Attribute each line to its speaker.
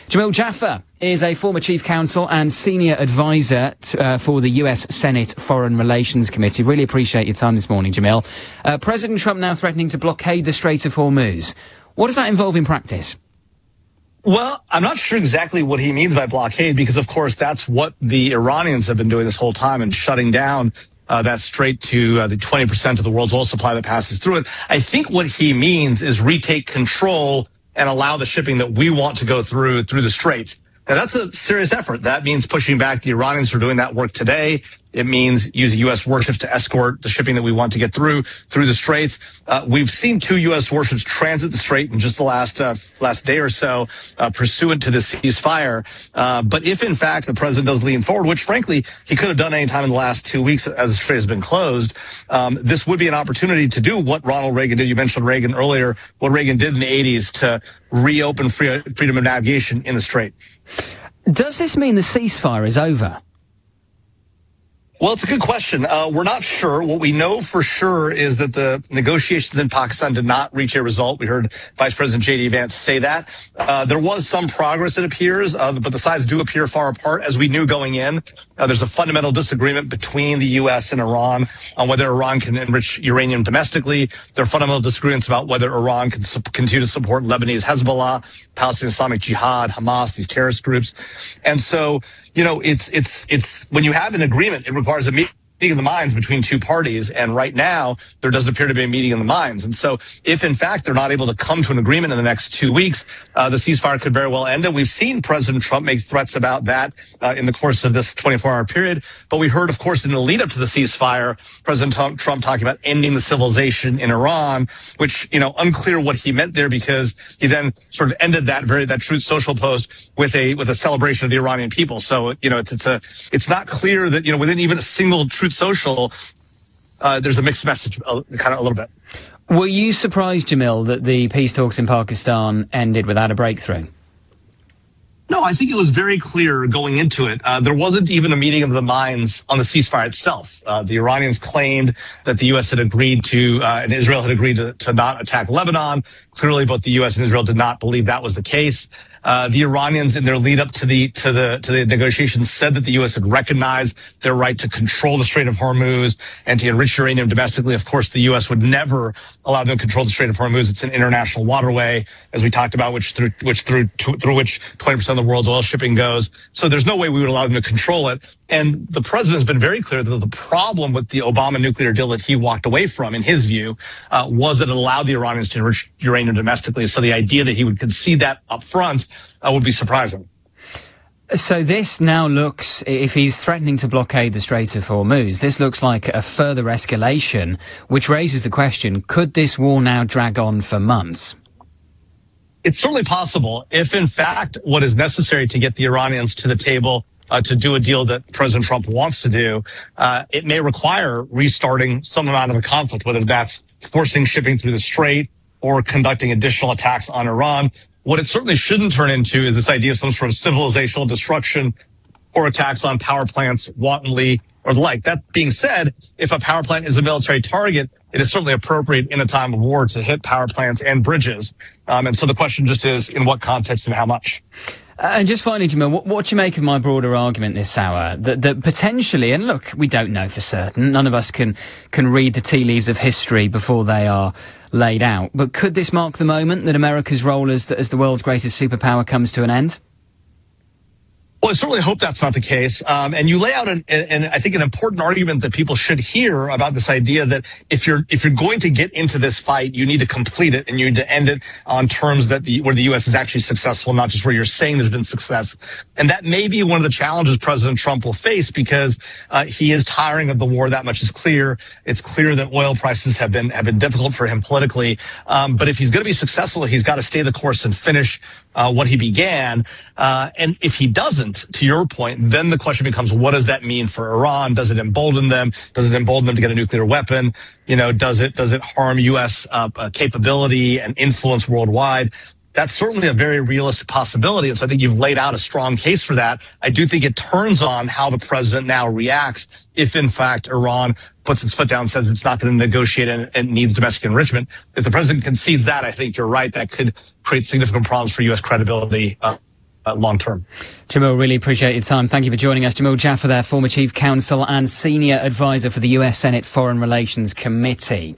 Speaker 1: Jamil Jaffer is a former chief counsel and senior advisor for the US Senate Foreign Relations Committee. Really appreciate your time this morning, Jamil. President Trump now threatening to blockade the Strait of Hormuz. What does that involve in practice?
Speaker 2: Well, I'm not sure exactly what he means by blockade, because, of course, that's what the Iranians have been doing this whole time and shutting down that strait to the 20% of the world's oil supply that passes through it. I think what he means is retake control and allow the shipping that we want to go through the straits. Now, that's a serious effort. That means pushing back the Iranians who are doing that work today. It means using U.S. warships to escort the shipping that we want to get through the straits. We've seen 2 U.S. warships transit the strait in just the last day or so, pursuant to the ceasefire. But if, in fact, the president does lean forward, which, frankly, he could have done any time in the last 2 weeks as the strait has been closed, this would be an opportunity to do what Ronald Reagan did. You mentioned Reagan earlier, what Reagan did in the 80s to reopen freedom of navigation in the strait.
Speaker 1: Does this mean the ceasefire is over?
Speaker 2: Well, it's a good question. We're not sure. What we know for sure is that the negotiations in Pakistan did not reach a result. We heard Vice President J.D. Vance say that. There was some progress, it appears, but the sides do appear far apart. As we knew going in, there's a fundamental disagreement between the U.S. and Iran on whether Iran can enrich uranium domestically. There are fundamental disagreements about whether Iran can continue to support Lebanese Hezbollah, Palestinian Islamic Jihad, Hamas, these terrorist groups. And so, you know, it's when you have an agreement, it requires a meeting of the minds between 2 parties, and right now there doesn't appear to be a meeting of the minds. And so if in fact they're not able to come to an agreement in the next 2 weeks, the ceasefire could very well end. And we've seen President Trump make threats about that in the course of this 24-hour period. But we heard, of course, in the lead up to the ceasefire, President Trump talking about ending the civilization in Iran, which, you know, unclear what he meant there, because he then sort of ended that Truth Social post with a celebration of the Iranian people. So, you know, it's not clear that, you know, within even a single Truth Social, there's a mixed message, kind of a little bit.
Speaker 1: Were you surprised, Jamil, that the peace talks in Pakistan ended without a breakthrough?
Speaker 2: No, I think it was very clear going into it. There wasn't even a meeting of the minds on the ceasefire itself. The Iranians claimed that the U.S. had agreed to, and Israel had agreed to not attack Lebanon. Clearly, both the U.S. and Israel did not believe that was the case. The Iranians, in their lead up to the negotiations, said that the U.S. had recognized their right to control the Strait of Hormuz and to enrich uranium domestically. Of course, the U.S. would never allow them to control the Strait of Hormuz. It's an international waterway, as we talked about, through which 20% of the world's oil shipping goes. So there's no way we would allow them to control it. And the president has been very clear that the problem with the Obama nuclear deal that he walked away from, in his view, was that it allowed the Iranians to enrich uranium domestically. So the idea that he would concede that up front would be surprising.
Speaker 1: So this now looks, if he's threatening to blockade the Strait of Hormuz, this looks like a further escalation, which raises the question, could this war now drag on for months?
Speaker 2: It's certainly possible if, in fact, what is necessary to get the Iranians to the table to do a deal that President Trump wants to do, it may require restarting some amount of a conflict, whether that's forcing shipping through the strait or conducting additional attacks on Iran. What it certainly shouldn't turn into is this idea of some sort of civilizational destruction or attacks on power plants wantonly or the like. That being said, if a power plant is a military target, it is certainly appropriate in a time of war to hit power plants and bridges. And so the question just is, in what context and how much?
Speaker 1: And just finally, Jamil, what do you make of my broader argument this hour that potentially, and look, we don't know for certain, none of us can read the tea leaves of history before they are laid out, but could this mark the moment that America's role as the world's greatest superpower comes to an end?
Speaker 2: Well, I certainly hope that's not the case. And you lay out I think an important argument that people should hear about this idea that if you're going to get into this fight, you need to complete it and you need to end it on terms that where the U.S. is actually successful, not just where you're saying there's been success. And that may be one of the challenges President Trump will face, because he is tiring of the war. That much is clear. It's clear that oil prices have been difficult for him politically. But if he's going to be successful, he's got to stay the course and finish what he began. And if he doesn't, to your point, then the question becomes, what does that mean for Iran? Does it embolden them? Does it embolden them to get a nuclear weapon? You know, does it harm U.S. capability and influence worldwide? That's certainly a very realistic possibility. And so I think you've laid out a strong case for that. I do think it turns on how the president now reacts if, in fact, Iran puts its foot down and says it's not going to negotiate and needs domestic enrichment. If the president concedes that, I think you're right. That could create significant problems for U.S. credibility long term.
Speaker 1: Jamil, really appreciate your time. Thank you for joining us. Jamil Jaffer there, former Chief Counsel and Senior Advisor for the US Senate Foreign Relations Committee.